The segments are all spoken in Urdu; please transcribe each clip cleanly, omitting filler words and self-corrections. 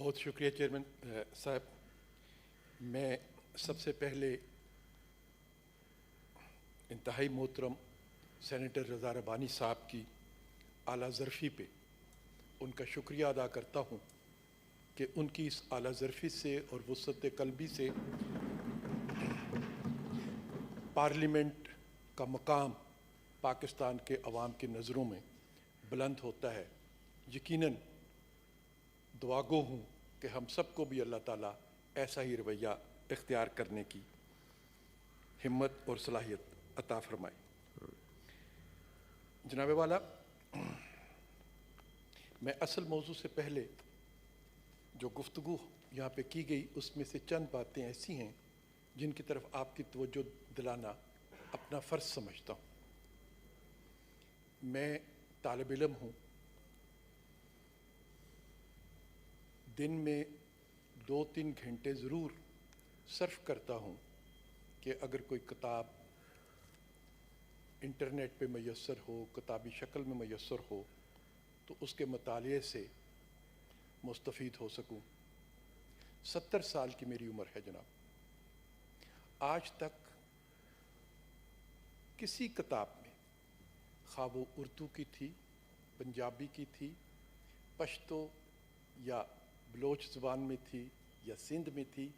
بہت شکریہ چیئرمین صاحب. میں سب سے پہلے انتہائی محترم سینیٹر رضا ربانی صاحب کی اعلیٰ ظرفی پہ ان کا شکریہ ادا کرتا ہوں کہ ان کی اس اعلیٰ ظرفی سے اور وسعت قلبی سے پارلیمنٹ کا مقام پاکستان کے عوام کی نظروں میں بلند ہوتا ہے. یقیناً دعا گو ہوں کہ ہم سب کو بھی اللہ تعالیٰ ایسا ہی رویہ اختیار کرنے کی ہمت اور صلاحیت عطا فرمائے. جناب والا، میں اصل موضوع سے پہلے جو گفتگو یہاں پہ کی گئی اس میں سے چند باتیں ایسی ہیں جن کی طرف آپ کی توجہ دلانا اپنا فرض سمجھتا ہوں. میں طالب علم ہوں. دن میں 2-3 گھنٹے ضرور صرف کرتا ہوں کہ اگر کوئی کتاب انٹرنیٹ پہ میسر ہو، کتابی شکل میں میسر ہو، تو اس کے مطالعے سے مستفید ہو سکوں. 70 سال کی میری عمر ہے جناب. آج تک کسی کتاب میں، خواہ وہ اردو کی تھی، پنجابی کی تھی، پشتو یا بلوچ زبان میں تھی، یا سندھ میں تھی،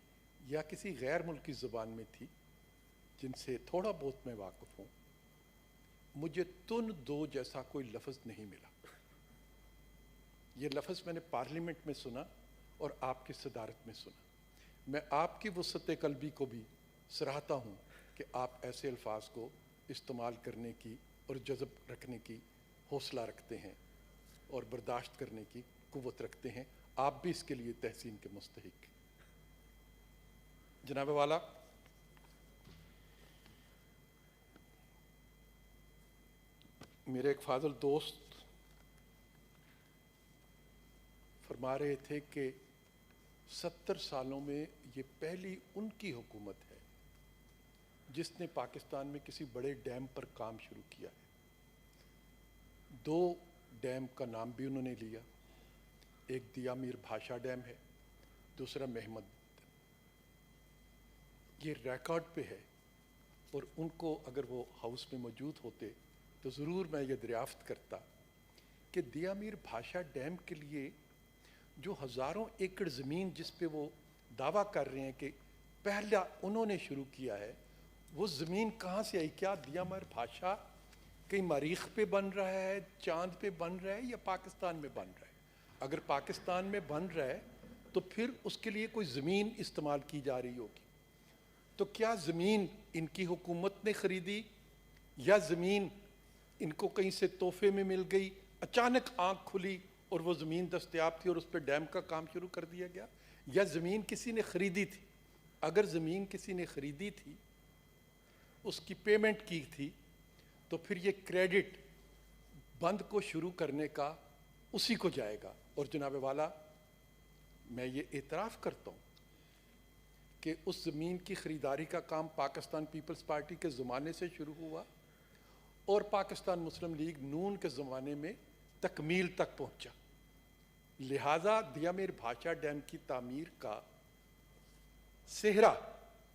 یا کسی غیر ملکی زبان میں تھی جن سے تھوڑا بہت میں واقف ہوں، مجھے تن دو جیسا کوئی لفظ نہیں ملا. یہ لفظ میں نے پارلیمنٹ میں سنا اور آپ کی صدارت میں سنا. میں آپ کی وسعت قلبی کو بھی سراہتا ہوں کہ آپ ایسے الفاظ کو استعمال کرنے کی اور جذب رکھنے کی حوصلہ رکھتے ہیں اور برداشت کرنے کی قوت رکھتے ہیں. آپ بھی اس کے لیے تحسین کے مستحق ہیں. جناب والا، میرے ایک فاضل دوست فرما رہے تھے کہ 70 سالوں میں یہ پہلی ان کی حکومت ہے جس نے پاکستان میں کسی بڑے ڈیم پر کام شروع کیا ہے. 2 ڈیم کا نام بھی انہوں نے لیا. ایک دیا میر بھاشا ڈیم ہے، دوسرا محمد. یہ ریکارڈ پہ ہے، اور ان کو اگر وہ ہاؤس میں موجود ہوتے تو ضرور میں یہ دریافت کرتا کہ دیا میر بھاشا ڈیم کے لیے جو ہزاروں ایکڑ زمین جس پہ وہ دعویٰ کر رہے ہیں کہ پہلا انہوں نے شروع کیا ہے، وہ زمین کہاں سے آئی؟ کیا دیا میر بھاشا کہیں مریخ پہ بن رہا ہے، چاند پہ بن رہا ہے، یا پاکستان میں بن رہا ہے؟ اگر پاکستان میں بن رہا ہے تو پھر اس کے لیے کوئی زمین استعمال کی جا رہی ہوگی. تو کیا زمین ان کی حکومت نے خریدی، یا زمین ان کو کہیں سے تحفے میں مل گئی؟ اچانک آنکھ کھلی اور وہ زمین دستیاب تھی اور اس پہ ڈیم کا کام شروع کر دیا گیا؟ یا زمین کسی نے خریدی تھی؟ اگر زمین کسی نے خریدی تھی، اس کی پیمنٹ کی تھی، تو پھر یہ کریڈٹ بند کو شروع کرنے کا اسی کو جائے گا. اور جناب والا، میں یہ اعتراف کرتا ہوں کہ اس زمین کی خریداری کا کام پاکستان پیپلز پارٹی کے زمانے سے شروع ہوا اور پاکستان مسلم لیگ نون کے زمانے میں تکمیل تک پہنچا. لہٰذا دیا میر بھاشا ڈیم کی تعمیر کا سہرا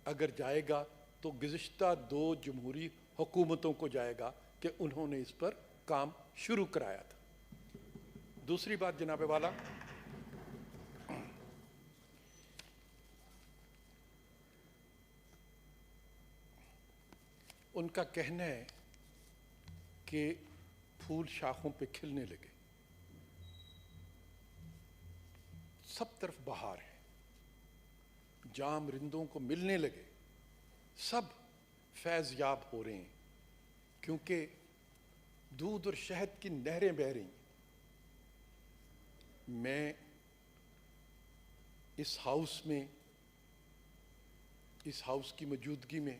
اگر جائے گا تو گزشتہ 2 جمہوری حکومتوں کو جائے گا کہ انہوں نے اس پر کام شروع کرایا تھا. دوسری بات جناب والا، ان کا کہنا ہے کہ پھول شاخوں پہ کھلنے لگے، سب طرف بہار ہے، جام رندوں کو ملنے لگے، سب فیض یاب ہو رہے ہیں کیونکہ دودھ اور شہد کی نہریں بہہ رہی ہیں. میں اس ہاؤس کی موجودگی میں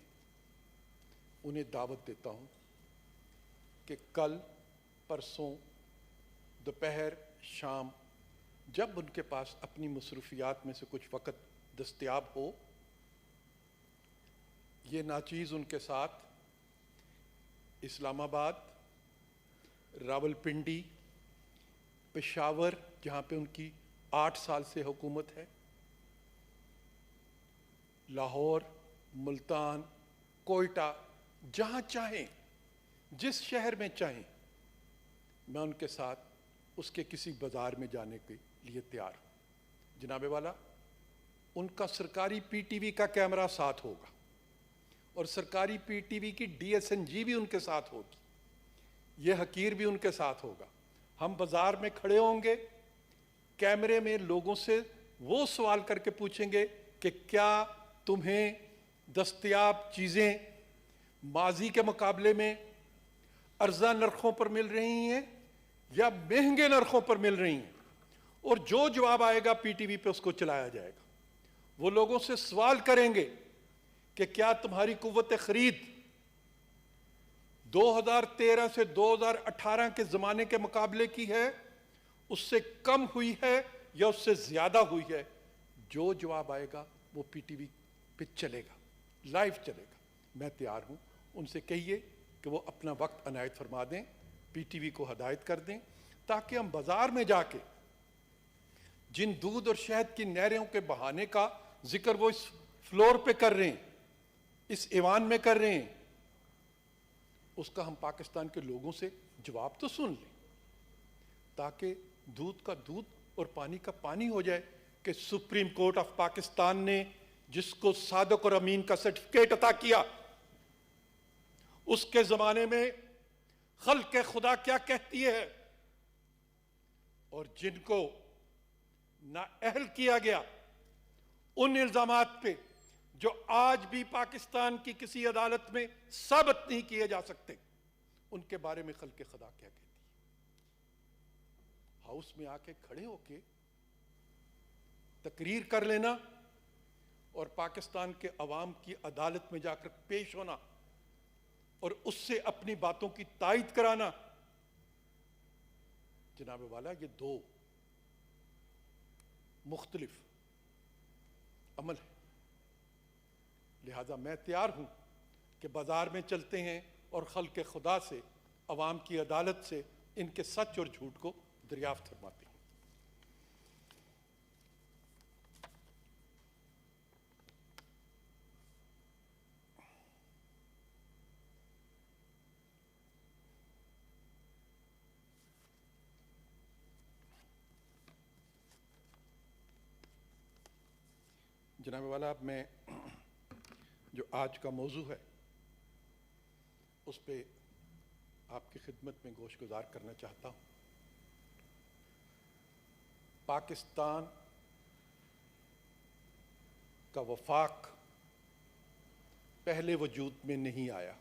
انہیں دعوت دیتا ہوں کہ کل، پرسوں، دوپہر، شام، جب ان کے پاس اپنی مصروفیات میں سے کچھ وقت دستیاب ہو، یہ ناچیز ان کے ساتھ اسلام آباد، راولپنڈی، پشاور، جہاں پہ ان کی 8 سال سے حکومت ہے. لاہور، ملتان، کوئٹہ، جہاں چاہیں، جس شہر میں چاہیں، میں ان کے ساتھ اس کے کسی بازار میں جانے کے لیے تیار ہوں. جناب والا، ان کا سرکاری پی ٹی وی کا کیمرہ ساتھ ہوگا اور سرکاری پی ٹی وی کی ڈی ایس این جی بھی ان کے ساتھ ہوگی. یہ حقیر بھی ان کے ساتھ ہوگا. ہم بازار میں کھڑے ہوں گے، کیمرے میں لوگوں سے وہ سوال کر کے پوچھیں گے کہ کیا تمہیں دستیاب چیزیں ماضی کے مقابلے میں ارزاں نرخوں پر مل رہی ہیں یا مہنگے نرخوں پر مل رہی ہیں. اور جو جواب آئے گا پی ٹی وی پہ اس کو چلایا جائے گا. وہ لوگوں سے سوال کریں گے کہ کیا تمہاری قوت خرید 2013 سے 2018 کے زمانے کے مقابلے کی ہے، اس سے کم ہوئی ہے یا اس سے زیادہ ہوئی ہے. جو جواب آئے گا وہ پی ٹی وی پہ چلے گا، لائیو چلے گا. میں تیار ہوں. ان سے کہیے کہ وہ اپنا وقت عنایت فرما دیں، پی ٹی وی کو ہدایت کر دیں، تاکہ ہم بازار میں جا کے جن دودھ اور شہد کی نہروں کے بہانے کا ذکر وہ اس فلور پہ کر رہے ہیں، اس ایوان میں کر رہے ہیں، اس کا ہم پاکستان کے لوگوں سے جواب تو سن لیں، تاکہ دودھ کا دودھ اور پانی کا پانی ہو جائے کہ سپریم کورٹ آف پاکستان نے جس کو صادق اور امین کا سرٹیفکیٹ عطا کیا، اس کے زمانے میں خلق خدا کیا کہتی ہے، اور جن کو نااہل کیا گیا ان الزامات پہ جو آج بھی پاکستان کی کسی عدالت میں ثابت نہیں کیے جا سکتے، ان کے بارے میں خلق خدا کیا کہتی ہے. ہاؤس میں آ کے کھڑے ہو کے تقریر کر لینا اور پاکستان کے عوام کی عدالت میں جا کر پیش ہونا اور اس سے اپنی باتوں کی تائید کرانا، جناب والا یہ دو مختلف عمل ہے. لہذا میں تیار ہوں کہ بازار میں چلتے ہیں اور خلق خدا سے، عوام کی عدالت سے ان کے سچ اور جھوٹ کو دریافت فرماتے ہیں. جناب والا، اب میں جو آج کا موضوع ہے اس پہ آپ کی خدمت میں گوش گزار کرنا چاہتا ہوں. پاکستان کا وفاق پہلے وجود میں نہیں آیا.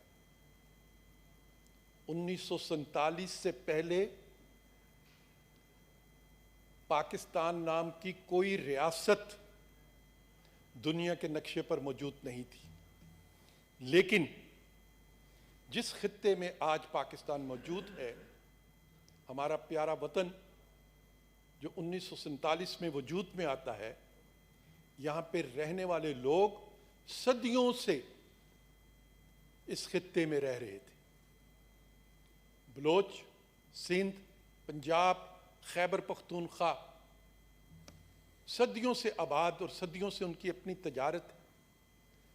1947 سے پہلے پاکستان نام کی کوئی ریاست دنیا کے نقشے پر موجود نہیں تھی. لیکن جس خطے میں آج پاکستان موجود ہے، ہمارا پیارا وطن جو 1947 میں وجود میں آتا ہے، یہاں پہ رہنے والے لوگ صدیوں سے اس خطے میں رہ رہے تھے. بلوچ، سندھ، پنجاب، خیبر پختونخوا صدیوں سے آباد اور صدیوں سے ان کی اپنی تجارت ہے،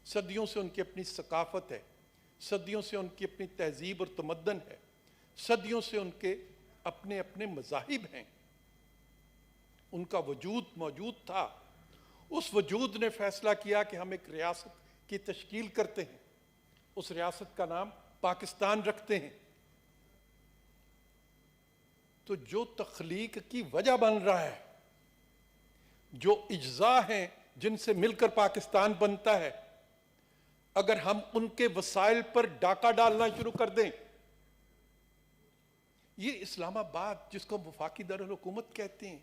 صدیوں سے ان کی اپنی ثقافت ہے، صدیوں سے ان کی اپنی تہذیب اور تمدن ہے، صدیوں سے ان کے اپنے اپنے مذاہب ہیں. ان کا وجود موجود تھا. اس وجود نے فیصلہ کیا کہ ہم ایک ریاست کی تشکیل کرتے ہیں، اس ریاست کا نام پاکستان رکھتے ہیں. تو جو تخلیق کی وجہ بن رہا ہے، جو اجزاء ہیں جن سے مل کر پاکستان بنتا ہے، اگر ہم ان کے وسائل پر ڈاکہ ڈالنا شروع کر دیں، یہ اسلام آباد جس کو وفاقی دارالحکومت کہتے ہیں،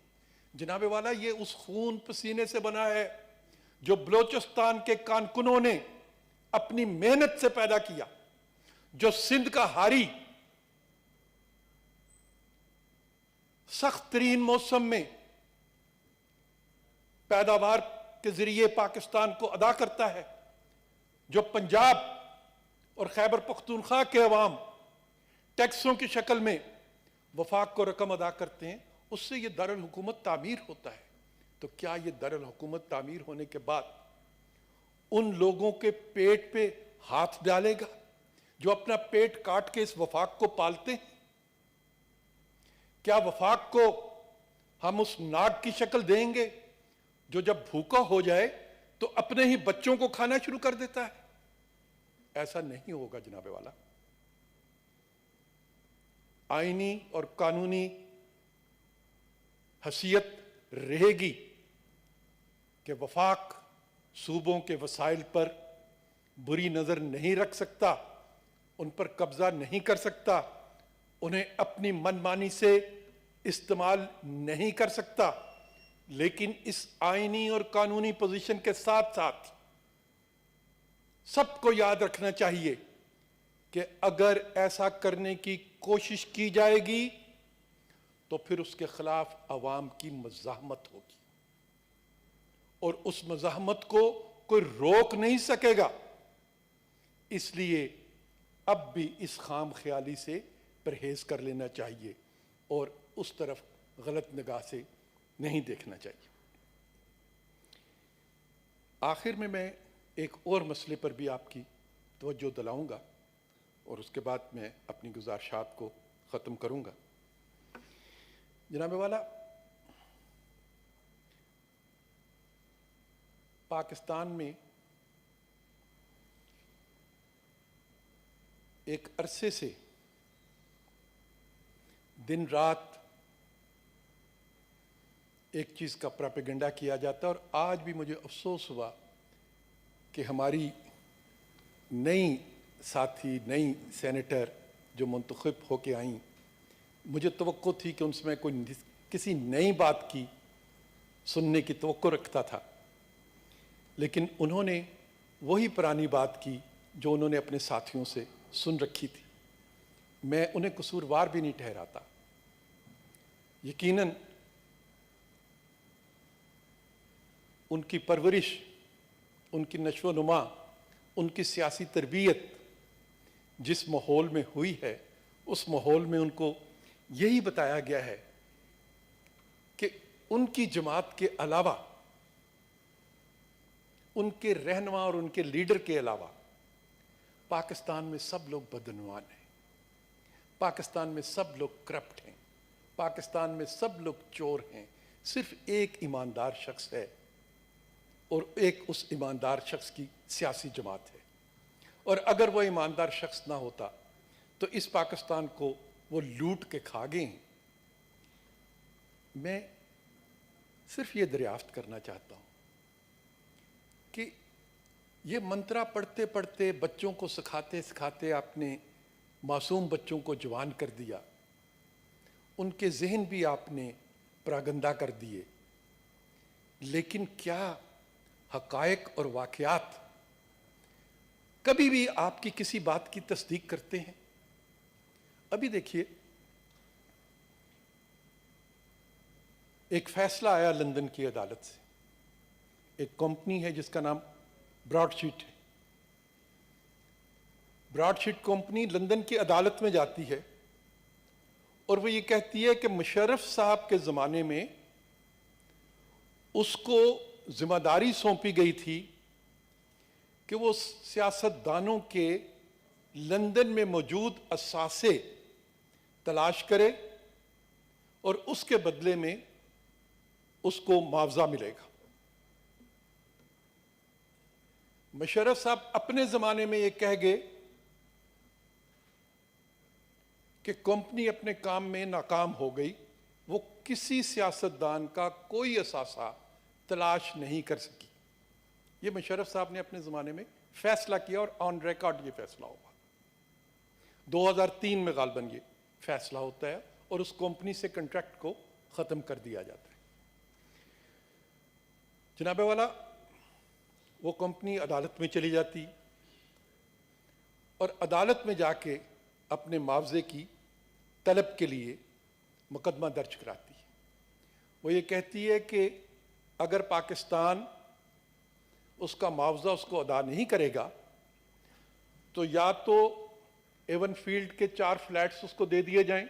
جناب والا یہ اس خون پسینے سے بنا ہے جو بلوچستان کے کارکنوں نے اپنی محنت سے پیدا کیا، جو سندھ کا ہاری سخت ترین موسم میں پیداوار کے ذریعے پاکستان کو ادا کرتا ہے، جو پنجاب اور خیبر پختونخوا کے عوام ٹیکسوں کی شکل میں وفاق کو رقم ادا کرتے ہیں. اس سے یہ دارالحکومت تعمیر ہوتا ہے. تو کیا یہ دارالحکومت تعمیر ہونے کے بعد ان لوگوں کے پیٹ پہ ہاتھ ڈالے گا جو اپنا پیٹ کاٹ کے اس وفاق کو پالتے ہیں؟ کیا وفاق کو ہم اس ناگ کی شکل دیں گے جو جب بھوکا ہو جائے تو اپنے ہی بچوں کو کھانا شروع کر دیتا ہے؟ ایسا نہیں ہوگا جناب والا۔ آئینی اور قانونی حیثیت رہے گی کہ وفاق صوبوں کے وسائل پر بری نظر نہیں رکھ سکتا، ان پر قبضہ نہیں کر سکتا، انہیں اپنی من مانی سے استعمال نہیں کر سکتا، لیکن اس آئینی اور قانونی پوزیشن کے ساتھ ساتھ سب کو یاد رکھنا چاہیے کہ اگر ایسا کرنے کی کوشش کی جائے گی تو پھر اس کے خلاف عوام کی مزاحمت ہوگی، اور اس مزاحمت کو کوئی روک نہیں سکے گا۔ اس لیے اب بھی اس خام خیالی سے پرہیز کر لینا چاہیے اور اس طرف غلط نگاہ سے نہیں دیکھنا چاہیے۔ آخر میں ایک اور مسئلے پر بھی آپ کی توجہ دلاؤں گا اور اس کے بعد میں اپنی گزارشات کو ختم کروں گا۔ جناب والا، پاکستان میں ایک عرصے سے دن رات ایک چیز کا پروپیگنڈا کیا جاتا ہے، اور آج بھی مجھے افسوس ہوا کہ ہماری نئی ساتھی، نئی سینیٹر جو منتخب ہو کے آئیں، مجھے توقع تھی کہ ان سے میں کسی نئی بات کی سننے کی توقع رکھتا تھا، لیکن انہوں نے وہی پرانی بات کی جو انہوں نے اپنے ساتھیوں سے سن رکھی تھی۔ میں انہیں قصوروار بھی نہیں ٹھہراتا۔ یقیناً ان کی پرورش، ان کی نشو و نما، ان کی سیاسی تربیت جس ماحول میں ہوئی ہے، اس ماحول میں ان کو یہی بتایا گیا ہے کہ ان کی جماعت کے علاوہ، ان کے رہنما اور ان کے لیڈر کے علاوہ پاکستان میں سب لوگ بدعنوان ہیں، پاکستان میں سب لوگ کرپٹ ہیں، پاکستان میں سب لوگ چور ہیں، صرف ایک ایماندار شخص ہے، اور ایک اس ایماندار شخص کی سیاسی جماعت ہے، اور اگر وہ ایماندار شخص نہ ہوتا تو اس پاکستان کو وہ لوٹ کے کھا گئے ہیں۔ میں صرف یہ دریافت کرنا چاہتا ہوں کہ یہ منترا پڑھتے پڑھتے، بچوں کو سکھاتے سکھاتے آپ نے معصوم بچوں کو جوان کر دیا، ان کے ذہن بھی آپ نے پراگندہ کر دیے، لیکن کیا حقائق اور واقعات کبھی بھی آپ کی کسی بات کی تصدیق کرتے ہیں؟ ابھی دیکھیے، ایک فیصلہ آیا لندن کی عدالت سے، ایک کمپنی ہے جس کا نام براڈ شیٹ ہے۔ براڈ شیٹ کمپنی لندن کی عدالت میں جاتی ہے اور وہ یہ کہتی ہے کہ مشرف صاحب کے زمانے میں اس کو ذمہ داری سونپی گئی تھی کہ وہ سیاست دانوں کے لندن میں موجود اثاثے تلاش کرے اور اس کے بدلے میں اس کو معاوضہ ملے گا۔ مشرف صاحب اپنے زمانے میں یہ کہہ گئے کہ کمپنی اپنے کام میں ناکام ہو گئی، وہ کسی سیاستدان کا کوئی اثاثہ تلاش نہیں کر سکی۔ یہ مشرف صاحب نے اپنے زمانے میں فیصلہ کیا اور آن ریکارڈ یہ فیصلہ ہوا۔ 2003 میں غالباً یہ فیصلہ ہوتا ہے اور اس کمپنی سے کنٹریکٹ کو ختم کر دیا جاتا ہے۔ جناب والا، وہ کمپنی عدالت میں چلی جاتی اور عدالت میں جا کے اپنے معاوضے کی طلب کے لیے مقدمہ درج کراتی ہے۔ وہ یہ کہتی ہے کہ اگر پاکستان اس کا معاوضہ اس کو ادا نہیں کرے گا تو یا تو ایون فیلڈ کے 4 فلیٹس اس کو دے دیے جائیں،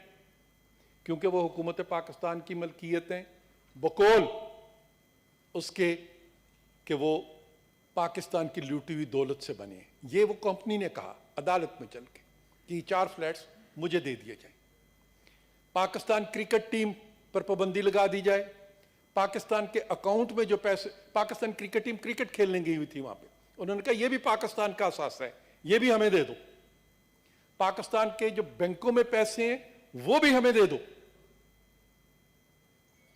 کیونکہ وہ حکومت پاکستان کی ملکیت ہیں بقول اس کے کہ وہ پاکستان کی لوٹی ہوئی دولت سے بنے. یہ وہ کمپنی نے کہا عدالت میں چل کے کہ 4 فلیٹس مجھے دے دیے جائیں. پاکستان کرکٹ ٹیم پر پابندی لگا دی جائے. پاکستان کے اکاؤنٹ میں جو پیسے, پاکستان کرکٹ ٹیم کرکٹ کھیلنے گئی ہوئی تھی وہاں پہ, انہوں نے کہا یہ بھی پاکستان کا اثاثہ ہے, یہ بھی ہمیں دے دو. پاکستان کے جو بینکوں میں پیسے ہیں وہ بھی ہمیں دے دو,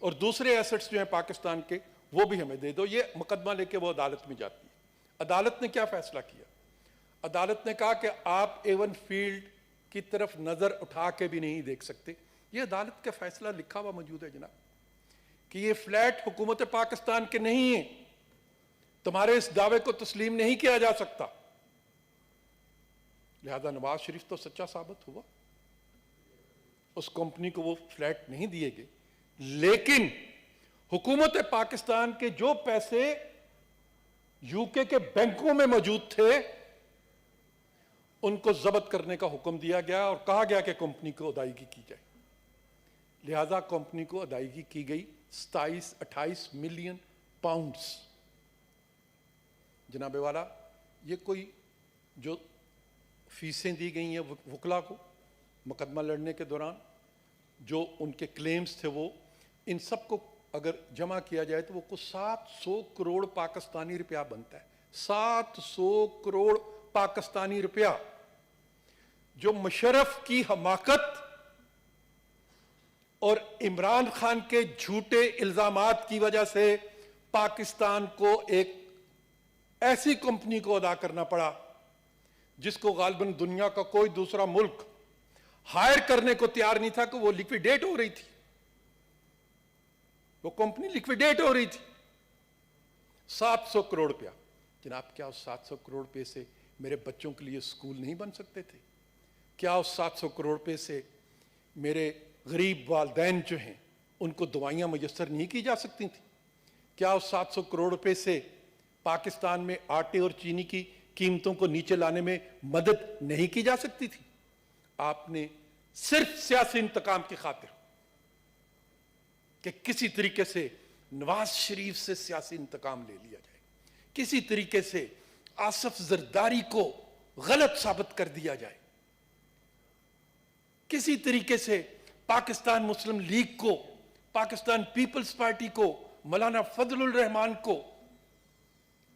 اور دوسرے ایسٹس جو ہیں پاکستان کے وہ بھی ہمیں دے دو. یہ مقدمہ لے کے وہ عدالت میں جاتی ہے. عدالت نے کیا فیصلہ کیا؟ عدالت نے کہا کہ آپ ایون فیلڈ کی طرف نظر اٹھا کے بھی نہیں دیکھ سکتے. یہ عدالت کا فیصلہ لکھا ہوا موجود ہے جناب, کہ یہ فلیٹ حکومت پاکستان کے نہیں ہیں. تمہارے اس دعوے کو تسلیم نہیں کیا جا سکتا. لہذا نواز شریف تو سچا ثابت ہوا, اس کمپنی کو وہ فلیٹ نہیں دیے گئے. لیکن حکومت پاکستان کے جو پیسے یو کے بینکوں میں موجود تھے ان کو ضبط کرنے کا حکم دیا گیا اور کہا گیا کہ کمپنی کو ادائیگی کی جائے. لہذا کمپنی کو ادائیگی کی گئی 27-28 ملین پاؤنڈز. جناب والا, یہ کوئی جو فیسیں دی گئی ہیں وکلا کو مقدمہ لڑنے کے دوران, جو ان کے کلیمز تھے, وہ ان سب کو اگر جمع کیا جائے تو وہ کو 700 کروڑ پاکستانی روپیہ بنتا ہے. 700 کروڑ پاکستانی روپیہ, جو مشرف کی حماقت اور عمران خان کے جھوٹے الزامات کی وجہ سے پاکستان کو ایک ایسی کمپنی کو ادا کرنا پڑا جس کو غالباً دنیا کا کوئی دوسرا ملک ہائر کرنے کو تیار نہیں تھا, کہ وہ لیکویڈیٹ ہو رہی تھی. وہ کمپنی لیکویڈیٹ ہو رہی تھی. 700 کروڑ روپیہ. جناب, کیا اس 700 کروڑ روپے سے میرے بچوں کے لیے اسکول نہیں بن سکتے تھے؟ کیا اس 700 کروڑ روپے سے میرے غریب والدین جو ہیں ان کو دوائیاں میسر نہیں کی جا سکتی تھیں؟ کیا اس 700 کروڑ روپے سے پاکستان میں آٹے اور چینی کی قیمتوں کو نیچے لانے میں مدد نہیں کی جا سکتی تھی؟ آپ نے صرف سیاسی انتقام کی خاطر, کہ کسی طریقے سے نواز شریف سے سیاسی انتقام لے لیا جائے, کسی طریقے سے آصف زرداری کو غلط ثابت کر دیا جائے, کسی طریقے سے پاکستان مسلم لیگ کو, پاکستان پیپلز پارٹی کو, مولانا فضل الرحمان کو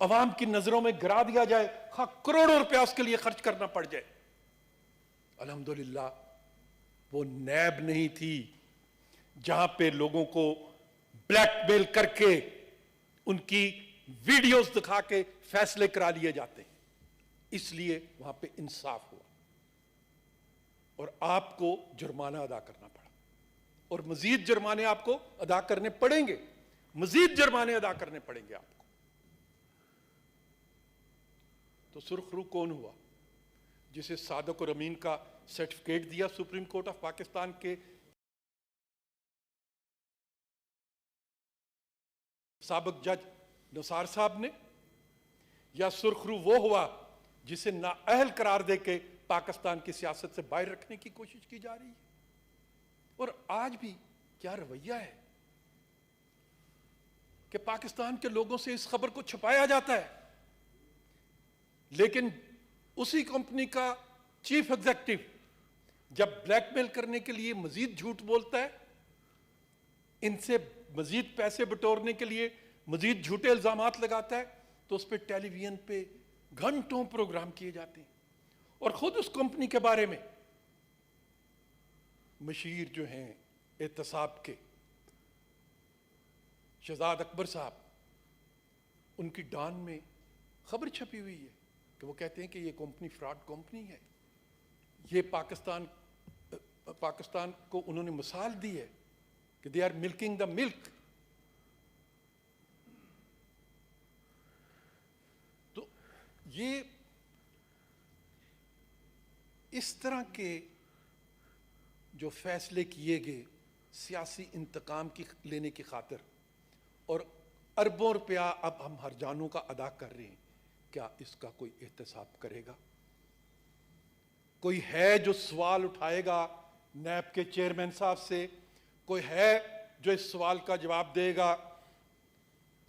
عوام کی نظروں میں گرا دیا جائے, کروڑوں روپیہ اس کے لیے خرچ کرنا پڑ جائے. الحمدللہ وہ نیب نہیں تھی جہاں پہ لوگوں کو بلیک میل کر کے ان کی ویڈیوز دکھا کے فیصلے کرا لیے جاتے ہیں. اس لیے وہاں پہ انصاف ہوا اور آپ کو جرمانہ ادا کرنا پڑا, اور مزید جرمانے آپ کو ادا کرنے پڑیں گے, مزید جرمانے ادا کرنے پڑیں گے آپ کو. تو سرخ رو کون ہوا جسے صادق اور امین کا سرٹیفکیٹ دیا سپریم کورٹ آف پاکستان کے سابق جج نثار صاحب نے؟ یا سرخ رو وہ ہوا جسے نااہل قرار دے کے پاکستان کی سیاست سے باہر رکھنے کی کوشش کی جا رہی ہے؟ اور آج بھی کیا رویہ ہے کہ پاکستان کے لوگوں سے اس خبر کو چھپایا جاتا ہے, لیکن اسی کمپنی کا چیف ایگزیکٹو جب بلیک میل کرنے کے لیے مزید جھوٹ بولتا ہے, ان سے مزید پیسے بٹورنے کے لیے مزید جھوٹے الزامات لگاتا ہے, تو اس پہ ٹیلی ویژن پہ گھنٹوں پروگرام کیے جاتے ہیں. اور خود اس کمپنی کے بارے میں مشیر جو ہیں احتساب کے شہزاد اکبر صاحب, ان کی ڈان میں خبر چھپی ہوئی ہے کہ وہ کہتے ہیں کہ یہ کمپنی فراڈ کمپنی ہے. یہ پاکستان کو انہوں نے مثال دی ہے کہ دے آر ملکنگ دا ملک. تو یہ اس طرح کے جو فیصلے کیے گئے سیاسی انتقام کی لینے کی خاطر, اور اربوں روپیہ اب ہم ہر جانوں کا ادا کر رہے ہیں, کیا اس کا کوئی احتساب کرے گا؟ کوئی ہے جو سوال اٹھائے گا نیب کے چیئرمین صاحب سے؟ کوئی ہے جو اس سوال کا جواب دے گا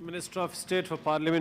Minister of State for Parliament